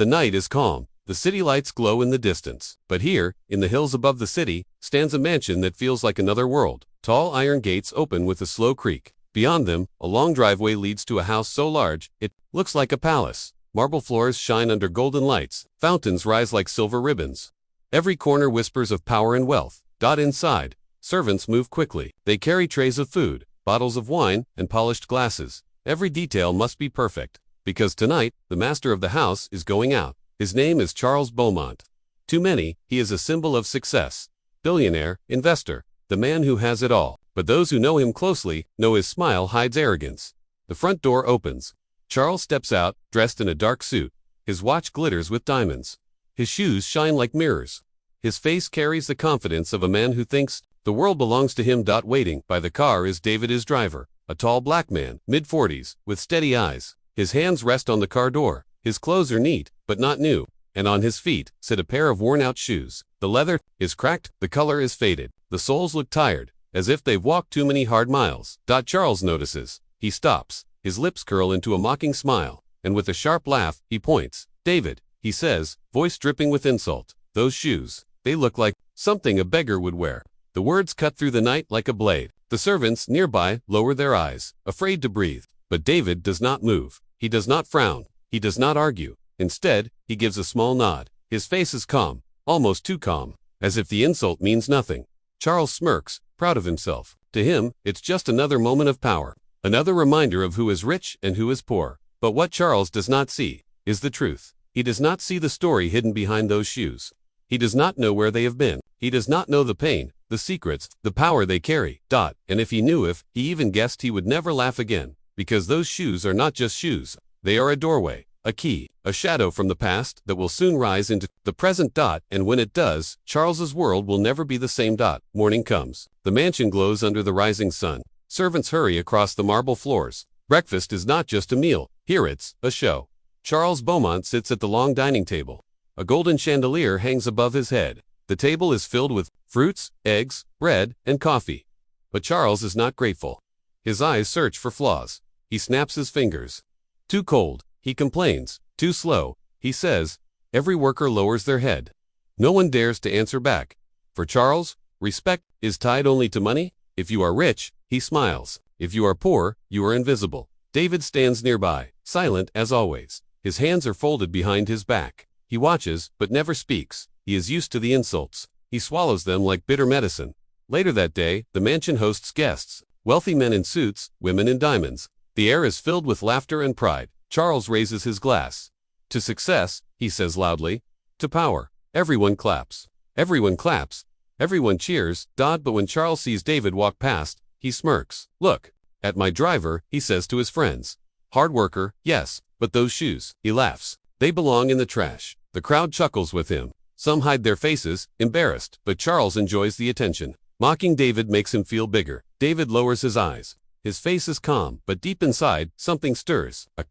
The night is calm. The city lights glow in the distance. But here, in the hills above the city, stands a mansion that feels like another world. Tall iron gates open with a slow creak. Beyond them, a long driveway leads to a house so large, it looks like a palace. Marble floors shine under golden lights. Fountains rise like silver ribbons. Every corner whispers of power and wealth. Inside, servants move quickly. They carry trays of food, bottles of wine, and polished glasses. Every detail must be perfect, because tonight, the master of the house is going out. His name is Charles Beaumont. To many, he is a symbol of success. Billionaire, investor, the man who has it all. But those who know him closely know his smile hides arrogance. The front door opens. Charles steps out, dressed in a dark suit. His watch glitters with diamonds. His shoes shine like mirrors. His face carries the confidence of a man who thinks the world belongs to him. Waiting by the car is David, his driver, a tall black man, mid-40s, with steady eyes. His hands rest on the car door. His clothes are neat, but not new, and on his feet sit a pair of worn-out shoes. The leather is cracked, the color is faded. The soles look tired, as if they've walked too many hard miles. Charles notices. He stops. His lips curl into a mocking smile, and with a sharp laugh, he points. "David," he says, voice dripping with insult. "Those shoes. They look like something a beggar would wear." The words cut through the night like a blade. The servants nearby lower their eyes, afraid to breathe. But David does not move. He does not frown. He does not argue. Instead, he gives a small nod. His face is calm, almost too calm, as if the insult means nothing. Charles smirks, proud of himself. To him, it's just another moment of power, another reminder of who is rich and who is poor. But what Charles does not see is the truth. He does not see the story hidden behind those shoes. He does not know where they have been. He does not know the pain, the secrets, the power they carry. And if he knew, if he even guessed, he would never laugh again, because those shoes are not just shoes. They are a doorway, a key, a shadow from the past that will soon rise into the present. And when it does, Charles's world will never be the same. Morning comes. The mansion glows under the rising sun. Servants hurry across the marble floors. Breakfast is not just a meal. Here it's a show. Charles Beaumont sits at the long dining table. A golden chandelier hangs above his head. The table is filled with fruits, eggs, bread, and coffee. But Charles is not grateful. His eyes search for flaws. He snaps his fingers. Too cold, he complains. Too slow, he says. Every worker lowers their head. No one dares to answer back. For Charles, respect is tied only to money. If you are rich, he smiles. If you are poor, you are invisible. David stands nearby, silent as always. His hands are folded behind his back. He watches, but never speaks. He is used to the insults. He swallows them like bitter medicine. Later that day, the mansion hosts guests. Wealthy men in suits, women in diamonds. The air is filled with laughter and pride. Charles raises his glass. To success, he says loudly. To power. Everyone claps. Everyone claps. Everyone cheers. But when Charles sees David walk past, he smirks. "Look at my driver," he says to his friends. "Hard worker, yes, but those shoes," he laughs. "They belong in the trash." The crowd chuckles with him. Some hide their faces, embarrassed, but Charles enjoys the attention. Mocking David makes him feel bigger. David lowers his eyes. His face is calm, but deep inside, something stirs. A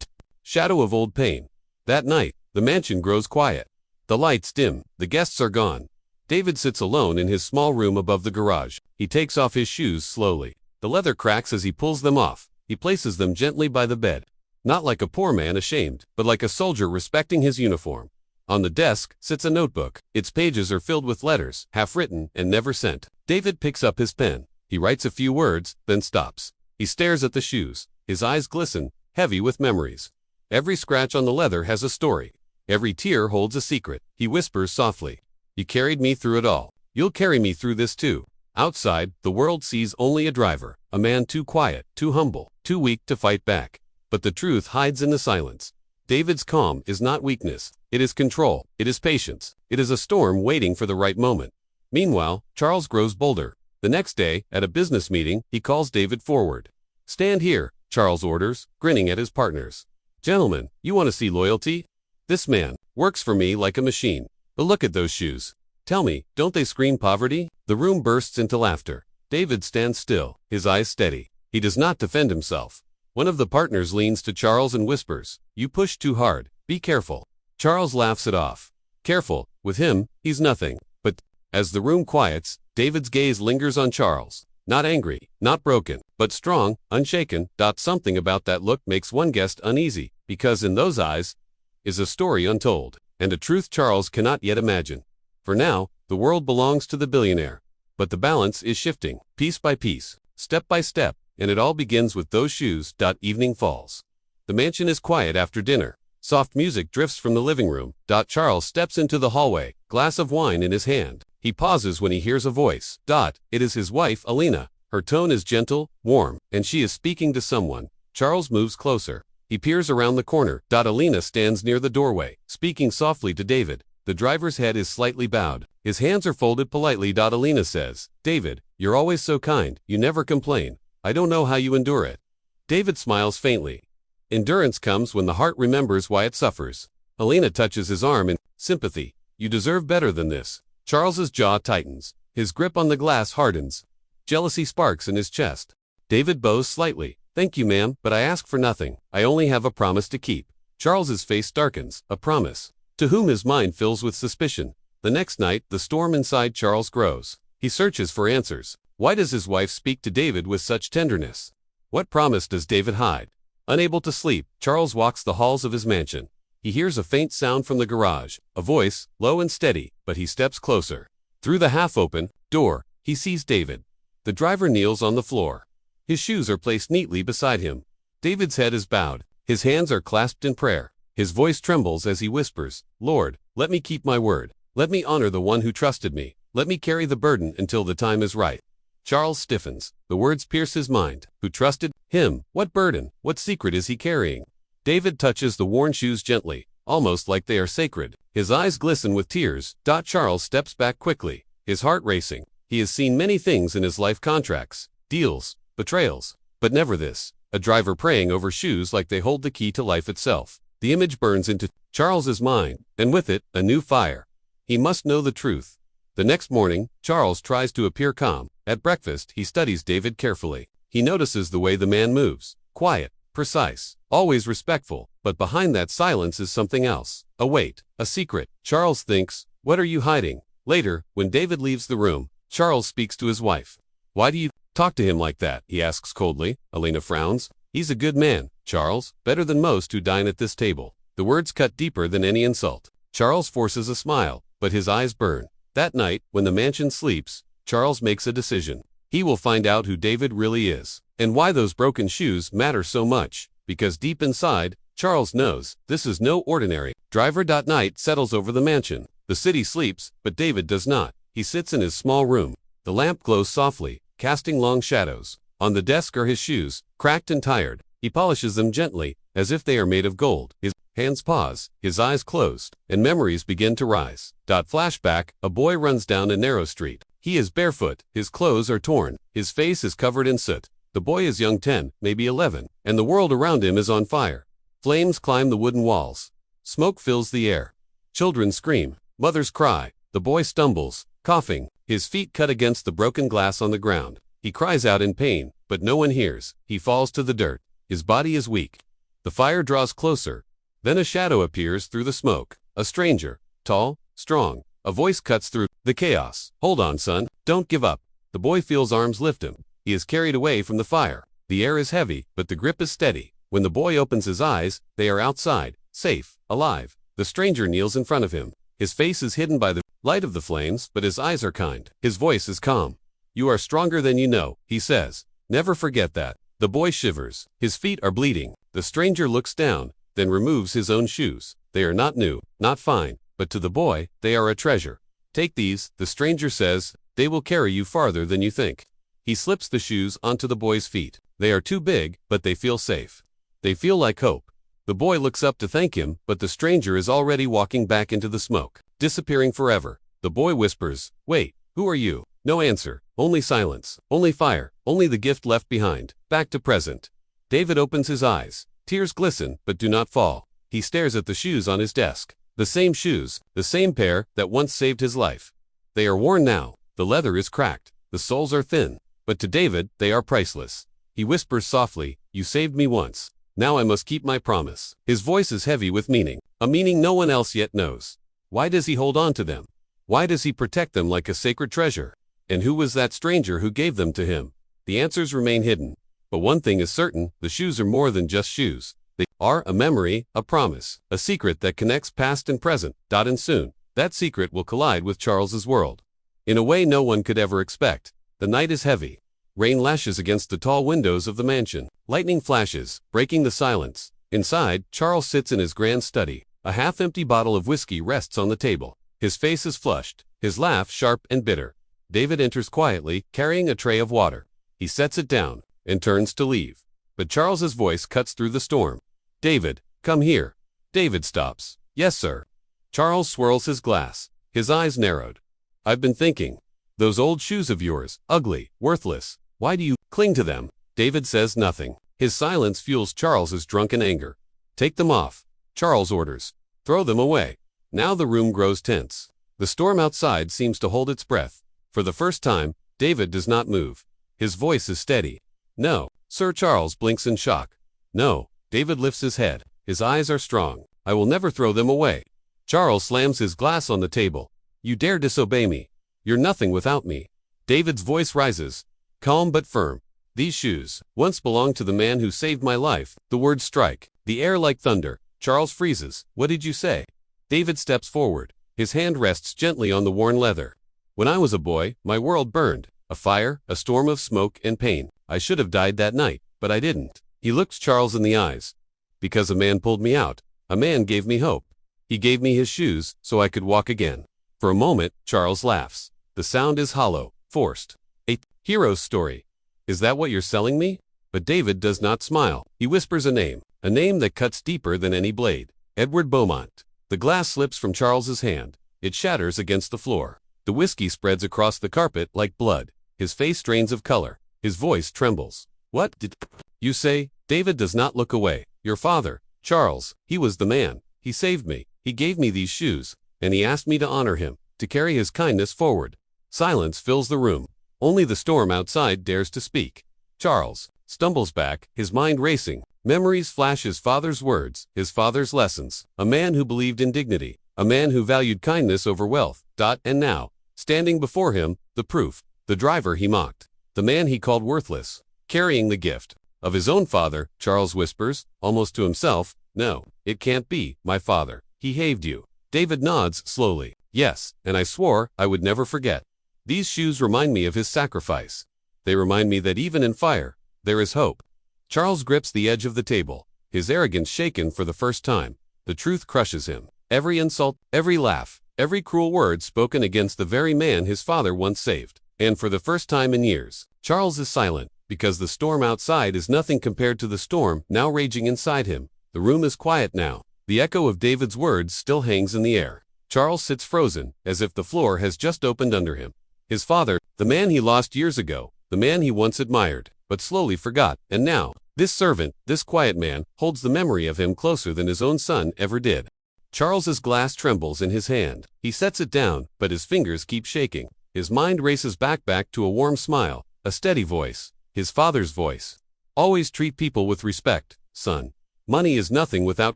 shadow of old pain. That night, the mansion grows quiet. The lights dim. The guests are gone. David sits alone in his small room above the garage. He takes off his shoes slowly. The leather cracks as he pulls them off. He places them gently by the bed. Not like a poor man ashamed, but like a soldier respecting his uniform. On the desk sits a notebook. Its pages are filled with letters, half written and never sent. David picks up his pen. He writes a few words, then stops. He stares at the shoes. His eyes glisten, heavy with memories. Every scratch on the leather has a story. Every tear holds a secret. He whispers softly. "You carried me through it all. You'll carry me through this too." Outside, the world sees only a driver, a man too quiet, too humble, too weak to fight back. But the truth hides in the silence. David's calm is not weakness. It is control. It is patience. It is a storm waiting for the right moment. Meanwhile, Charles grows bolder. The next day, at a business meeting, he calls David forward. "Stand here," Charles orders, grinning at his partners. "Gentlemen, you want to see loyalty? This man works for me like a machine. But look at those shoes. Tell me, don't they scream poverty?" The room bursts into laughter. David stands still, his eyes steady. He does not defend himself. One of the partners leans to Charles and whispers, "You push too hard. Be careful." Charles laughs it off. Careful, with him, he's nothing. But as the room quiets, David's gaze lingers on Charles. Not angry, not broken, but strong, unshaken. Something about that look makes one guest uneasy, because in those eyes, is a story untold, and a truth Charles cannot yet imagine. For now, the world belongs to the billionaire. But the balance is shifting, piece by piece, step by step, and it all begins with those shoes. Evening falls. The mansion is quiet after dinner. Soft music drifts from the living room. Charles steps into the hallway, glass of wine in his hand. He pauses when he hears a voice. It is his wife, Alina. Her tone is gentle, warm, and she is speaking to someone. Charles moves closer. He peers around the corner. Alina stands near the doorway, speaking softly to David. The driver's head is slightly bowed. His hands are folded politely. Alina says, "David, you're always so kind, you never complain. I don't know how you endure it." David smiles faintly. Endurance comes when the heart remembers why it suffers. Alina touches his arm in sympathy. "You deserve better than this." Charles's jaw tightens. His grip on the glass hardens. Jealousy sparks in his chest. David bows slightly. "Thank you, ma'am, but I ask for nothing. I only have a promise to keep." Charles's face darkens. A promise? To whom his mind fills with suspicion. The next night, the storm inside Charles grows. He searches for answers. Why does his wife speak to David with such tenderness? What promise does David hide? Unable to sleep, Charles walks the halls of his mansion. He hears a faint sound from the garage, a voice, low and steady, but he steps closer. Through the half-open door, he sees David. The driver kneels on the floor. His shoes are placed neatly beside him. David's head is bowed. His hands are clasped in prayer. His voice trembles as he whispers, "Lord, let me keep my word. Let me honor the one who trusted me. Let me carry the burden until the time is right." Charles stiffens. The words pierce his mind. Who trusted him? What burden? What secret is he carrying? David touches the worn shoes gently, almost like they are sacred. His eyes glisten with tears. Charles steps back quickly, his heart racing. He has seen many things in his life: contracts, deals, betrayals, but never this. A driver praying over shoes like they hold the key to life itself. The image burns into Charles's mind, and with it, a new fire. He must know the truth. The next morning, Charles tries to appear calm. At breakfast, he studies David carefully. He notices the way the man moves. Quiet, precise, always respectful, but behind that silence is something else. A weight, a secret. Charles thinks, what are you hiding? Later, when David leaves the room, Charles speaks to his wife. Why do you talk to him like that? He asks coldly. Alina frowns. He's a good man, Charles, better than most who dine at this table. The words cut deeper than any insult. Charles forces a smile, but his eyes burn. That night, when the mansion sleeps, Charles makes a decision. He will find out who David really is, and why those broken shoes matter so much, because deep inside, Charles knows this is no ordinary driver. Night settles over the mansion. The city sleeps, but David does not. He sits in his small room. The lamp glows softly, casting long shadows. On the desk are his shoes, cracked and tired. He polishes them gently, as if they are made of gold. His hands pause, his eyes closed, and memories begin to rise. Flashback, a boy runs down a narrow street. He is barefoot, his clothes are torn, his face is covered in soot. The boy is young, 10, maybe 11, and the world around him is on fire. Flames climb the wooden walls. Smoke fills the air. Children scream, mothers cry. The boy stumbles, coughing, his feet cut against the broken glass on the ground. He cries out in pain, but no one hears. He falls to the dirt. His body is weak. The fire draws closer. Then a shadow appears through the smoke. A stranger, tall, strong. A voice cuts through the chaos. Hold on, son. Don't give up. The boy feels arms lift him. He is carried away from the fire. The air is heavy, but the grip is steady. When the boy opens his eyes, they are outside, safe, alive. The stranger kneels in front of him. His face is hidden by the light of the flames, but his eyes are kind. His voice is calm. "You are stronger than you know," he says. "Never forget that." The boy shivers. His feet are bleeding. The stranger looks down, then removes his own shoes. They are not new, not fine, but to the boy, they are a treasure. "Take these," the stranger says. "They will carry you farther than you think." He slips the shoes onto the boy's feet. They are too big, but they feel safe. They feel like hope. The boy looks up to thank him, but the stranger is already walking back into the smoke, disappearing forever. The boy whispers, "Wait, who are you?" No answer, only silence, only fire, only the gift left behind. Back to present. David opens his eyes. Tears glisten, but do not fall. He stares at the shoes on his desk. The same shoes, the same pair that once saved his life. They are worn now. The leather is cracked. The soles are thin. But to David, they are priceless. He whispers softly, "You saved me once. Now I must keep my promise." His voice is heavy with meaning, a meaning no one else yet knows. Why does he hold on to them? Why does he protect them like a sacred treasure? And who was that stranger who gave them to him? The answers remain hidden. But one thing is certain, the shoes are more than just shoes. They are a memory, a promise, a secret that connects past and present. And soon, that secret will collide with Charles's world. In a way no one could ever expect. The night is heavy. Rain lashes against the tall windows of the mansion. Lightning flashes, breaking the silence. Inside, Charles sits in his grand study. A half-empty bottle of whiskey rests on the table. His face is flushed, his laugh sharp and bitter. David enters quietly, carrying a tray of water. He sets it down and turns to leave. But Charles's voice cuts through the storm. "David, come here." David stops. "Yes, sir." Charles swirls his glass, his eyes narrowed. "I've been thinking. Those old shoes of yours, ugly, worthless. Why do you cling to them?" David says nothing. His silence fuels Charles's drunken anger. "Take them off," Charles orders. "Throw them away." Now the room grows tense. The storm outside seems to hold its breath. For the first time, David does not move. His voice is steady. "No." Sir Charles blinks in shock. "No." David lifts his head. His eyes are strong. "I will never throw them away." Charles slams his glass on the table. "You dare disobey me. You're nothing without me." David's voice rises, calm but firm. "These shoes once belonged to the man who saved my life." The words strike the air like thunder. Charles freezes. "What did you say?" David steps forward. His hand rests gently on the worn leather. "When I was a boy, my world burned. A fire, a storm of smoke and pain. I should have died that night, but I didn't." He looks Charles in the eyes. "Because a man pulled me out. A man gave me hope. He gave me his shoes so I could walk again." For a moment, Charles laughs. The sound is hollow, forced. "A hero's story. Is that what you're selling me?" But David does not smile. He whispers a name that cuts deeper than any blade. "Edward Beaumont." The glass slips from Charles's hand. It shatters against the floor. The whiskey spreads across the carpet like blood. His face drains of color. His voice trembles. "What did you say?" David does not look away. "Your father, Charles, he was the man. He saved me. He gave me these shoes, and he asked me to honor him, to carry his kindness forward." Silence fills the room. Only the storm outside dares to speak. Charles stumbles back, his mind racing. Memories flash his father's words, his father's lessons. A man who believed in dignity. A man who valued kindness over wealth. And now, standing before him, the proof. The driver he mocked. The man he called worthless. Carrying the gift of his own father. Charles whispers, almost to himself, "No, it can't be, my father. He saved you." David nods slowly. "Yes, and I swore I would never forget. These shoes remind me of his sacrifice. They remind me that even in fire, there is hope." Charles grips the edge of the table, his arrogance shaken for the first time. The truth crushes him. Every insult, every laugh, every cruel word spoken against the very man his father once saved. And for the first time in years, Charles is silent, because the storm outside is nothing compared to the storm now raging inside him. The room is quiet now. The echo of David's words still hangs in the air. Charles sits frozen, as if the floor has just opened under him. His father, the man he lost years ago, the man he once admired, but slowly forgot, and now, this servant, this quiet man, holds the memory of him closer than his own son ever did. Charles's glass trembles in his hand. He sets it down, but his fingers keep shaking. His mind races back to a warm smile, a steady voice, his father's voice. "Always treat people with respect, son. Money is nothing without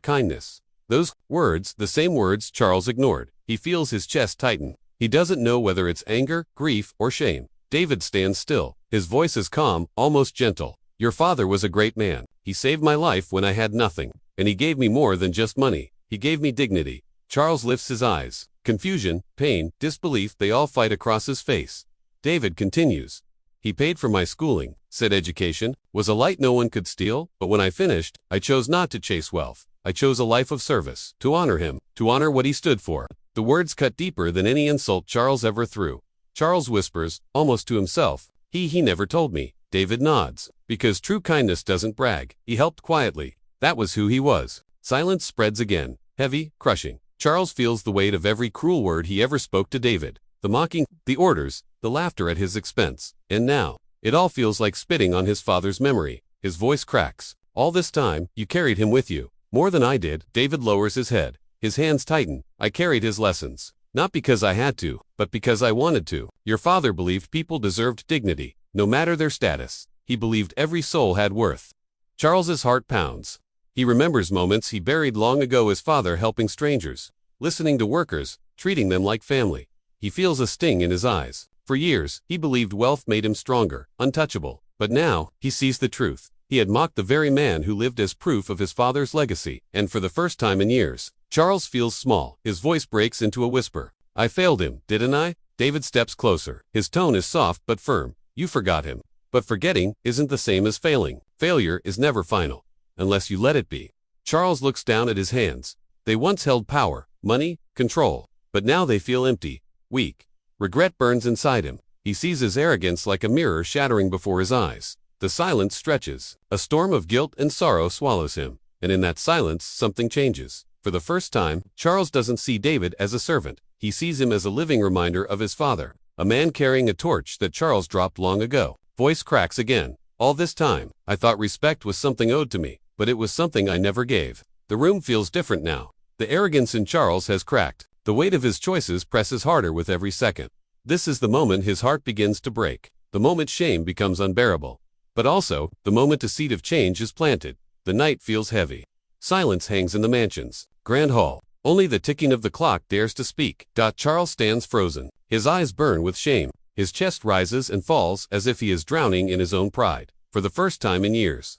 kindness." Those words, the same words Charles ignored. He feels his chest tighten. He doesn't know whether it's anger, grief, or shame. David stands still. His voice is calm, almost gentle. "Your father was a great man. He saved my life when I had nothing. And he gave me more than just money. He gave me dignity." Charles lifts his eyes. Confusion, pain, disbelief, they all fight across his face. David continues. "He paid for my schooling," said education, "was a light no one could steal, but when I finished, I chose not to chase wealth. I chose a life of service, to honor him, to honor what he stood for." The words cut deeper than any insult Charles ever threw. Charles whispers, almost to himself, He never told me." David nods. "Because true kindness doesn't brag. He helped quietly. That was who he was." Silence spreads again, heavy, crushing. Charles feels the weight of every cruel word he ever spoke to David. The mocking, the orders, the laughter at his expense. And now, it all feels like spitting on his father's memory. His voice cracks. "All this time, you carried him with you. More than I did." David lowers his head. His hands tighten. "I carried his lessons. Not because I had to, but because I wanted to. Your father believed people deserved dignity, no matter their status. He believed every soul had worth." Charles's heart pounds. He remembers moments he buried long ago, his father helping strangers, listening to workers, treating them like family. He feels a sting in his eyes. For years, he believed wealth made him stronger, untouchable. But now, he sees the truth. He had mocked the very man who lived as proof of his father's legacy, and for the first time in years, Charles feels small. His voice breaks into a whisper. I failed him, didn't I? David steps closer. His tone is soft but firm. You forgot him. But forgetting isn't the same as failing. Failure is never final, unless you let it be. Charles looks down at his hands. They once held power, money, control. But now they feel empty, weak. Regret burns inside him. He sees his arrogance like a mirror shattering before his eyes. The silence stretches. A storm of guilt and sorrow swallows him. And in that silence, something changes. For the first time, Charles doesn't see David as a servant. He sees him as a living reminder of his father. A man carrying a torch that Charles dropped long ago. Voice cracks again. All this time, I thought respect was something owed to me, but it was something I never gave. The room feels different now. The arrogance in Charles has cracked. The weight of his choices presses harder with every second. This is the moment his heart begins to break. The moment shame becomes unbearable. But also, the moment a seed of change is planted. The night feels heavy. Silence hangs in the mansion's grand hall. Only the ticking of the clock dares to speak. Charles stands frozen. His eyes burn with shame. His chest rises and falls as if he is drowning in his own pride. For the first time in years,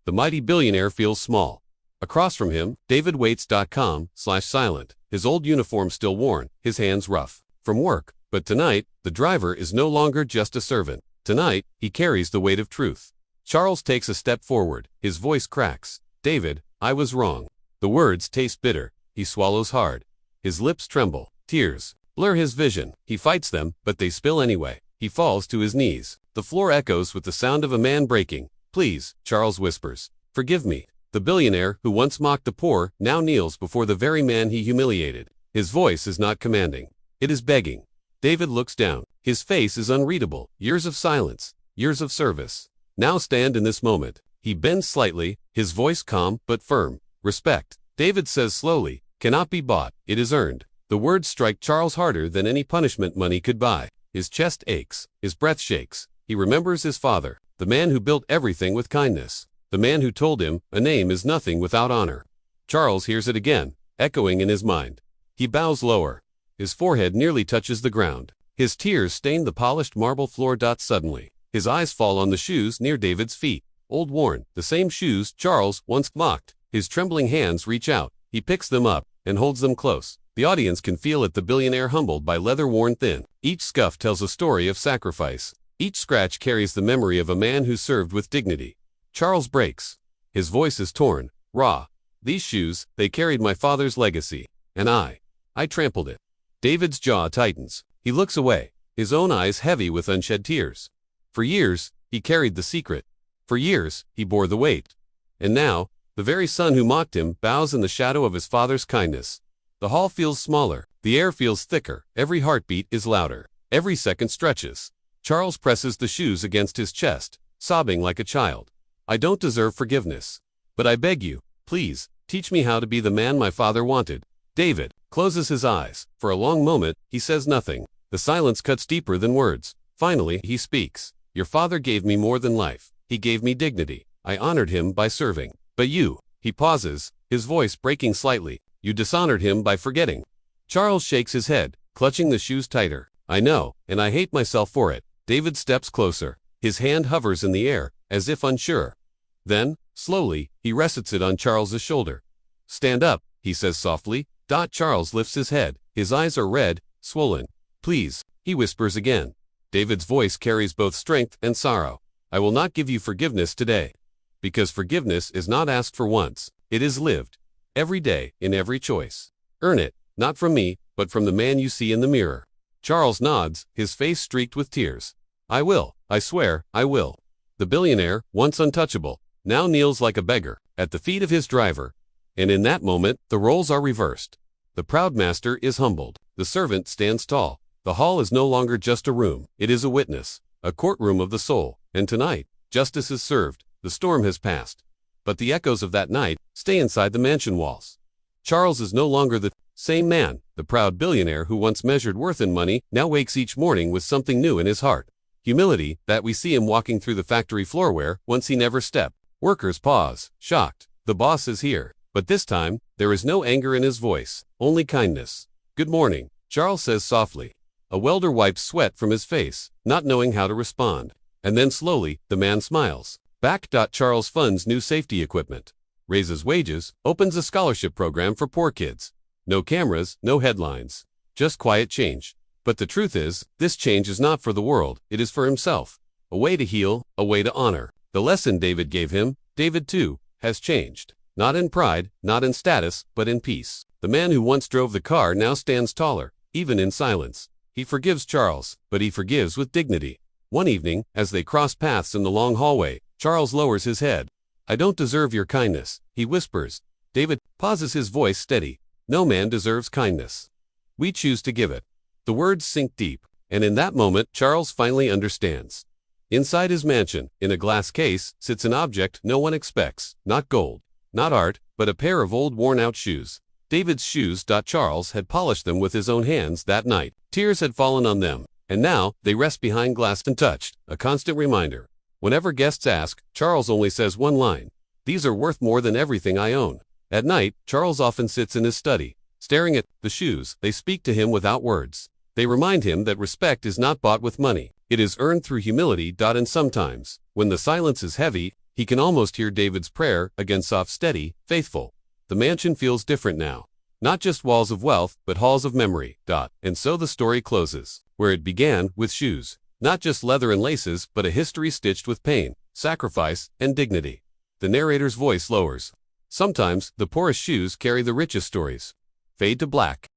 the mighty billionaire feels small. Across from him, David waits. Silent. His old uniform still worn, his hands rough from work. But tonight, the driver is no longer just a servant. Tonight, he carries the weight of truth. Charles takes a step forward. His voice cracks. David, I was wrong. The words taste bitter. He swallows hard. His lips tremble. Tears blur his vision. He fights them, but they spill anyway. He falls to his knees. The floor echoes with the sound of a man breaking. Please, Charles whispers. Forgive me. The billionaire, who once mocked the poor, now kneels before the very man he humiliated. His voice is not commanding. It is begging. David looks down. His face is unreadable. Years of silence. Years of service. Now stand in this moment. He bends slightly, his voice calm but firm. Respect, David says slowly, cannot be bought. It is earned. The words strike Charles harder than any punishment money could buy. His chest aches. His breath shakes. He remembers his father, the man who built everything with kindness. The man who told him, a name is nothing without honor. Charles hears it again, echoing in his mind. He bows lower. His forehead nearly touches the ground. His tears stain the polished marble floor. Suddenly, his eyes fall on the shoes near David's feet. Old worn, the same shoes Charles once mocked. His trembling hands reach out. He picks them up and holds them close. The audience can feel it, the billionaire humbled by leather worn thin. Each scuff tells a story of sacrifice. Each scratch carries the memory of a man who served with dignity. Charles breaks. His voice is torn, raw. These shoes, they carried my father's legacy. And I trampled it. David's jaw tightens. He looks away, his own eyes heavy with unshed tears. For years, he carried the secret. For years, he bore the weight. And now, the very son who mocked him bows in the shadow of his father's kindness. The hall feels smaller. The air feels thicker. Every heartbeat is louder. Every second stretches. Charles presses the shoes against his chest, sobbing like a child. I don't deserve forgiveness. But I beg you, please, teach me how to be the man my father wanted. David closes his eyes. For a long moment, he says nothing. The silence cuts deeper than words. Finally, he speaks. Your father gave me more than life. He gave me dignity. I honored him by serving. But you, he pauses, his voice breaking slightly. You dishonored him by forgetting. Charles shakes his head, clutching the shoes tighter. I know, and I hate myself for it. David steps closer. His hand hovers in the air, as if unsure. Then, slowly, he rests it on Charles's shoulder. Stand up, he says softly. Charles lifts his head. His eyes are red, swollen. Please, he whispers again. David's voice carries both strength and sorrow. I will not give you forgiveness today. Because forgiveness is not asked for once. It is lived. Every day, in every choice. Earn it, not from me, but from the man you see in the mirror. Charles nods, his face streaked with tears. I will, I swear, I will. The billionaire, once untouchable, now kneels like a beggar, at the feet of his driver. And in that moment, the roles are reversed. The proud master is humbled. The servant stands tall. The hall is no longer just a room. It is a witness, a courtroom of the soul. And tonight, justice is served. The storm has passed. But the echoes of that night stay inside the mansion walls. Charles is no longer the same man. The proud billionaire who once measured worth in money now wakes each morning with something new in his heart. Humility, that we see him walking through the factory floor where once he never stepped. Workers pause, shocked. The boss is here. But this time, there is no anger in his voice, only kindness. Good morning, Charles says softly. A welder wipes sweat from his face, not knowing how to respond. And then slowly, the man smiles. Back. Charles funds new safety equipment, raises wages, opens a scholarship program for poor kids. No cameras, no headlines, just quiet change. But the truth is, this change is not for the world, it is for himself. A way to heal, a way to honor. The lesson David gave him, David too, has changed. Not in pride, not in status, but in peace. The man who once drove the car now stands taller, even in silence. He forgives Charles, but he forgives with dignity. One evening, as they cross paths in the long hallway, Charles lowers his head. "I don't deserve your kindness," he whispers. David pauses, his voice steady. "No man deserves kindness. We choose to give it." The words sink deep, and in that moment, Charles finally understands. Inside his mansion, in a glass case, sits an object no one expects. Not gold, not art, but a pair of old worn-out shoes. David's shoes. Charles had polished them with his own hands that night. Tears had fallen on them, and now they rest behind glass untouched, a constant reminder. Whenever guests ask, Charles only says one line: "These are worth more than everything I own." At night, Charles often sits in his study, staring at the shoes. They speak to him without words. They remind him that respect is not bought with money. It is earned through humility. And sometimes, when the silence is heavy, he can almost hear David's prayer, again soft, steady, faithful. The mansion feels different now. Not just walls of wealth, but halls of memory. And so the story closes, where it began, with shoes. Not just leather and laces, but a history stitched with pain, sacrifice, and dignity. The narrator's voice lowers. Sometimes, the poorest shoes carry the richest stories. Fade to black.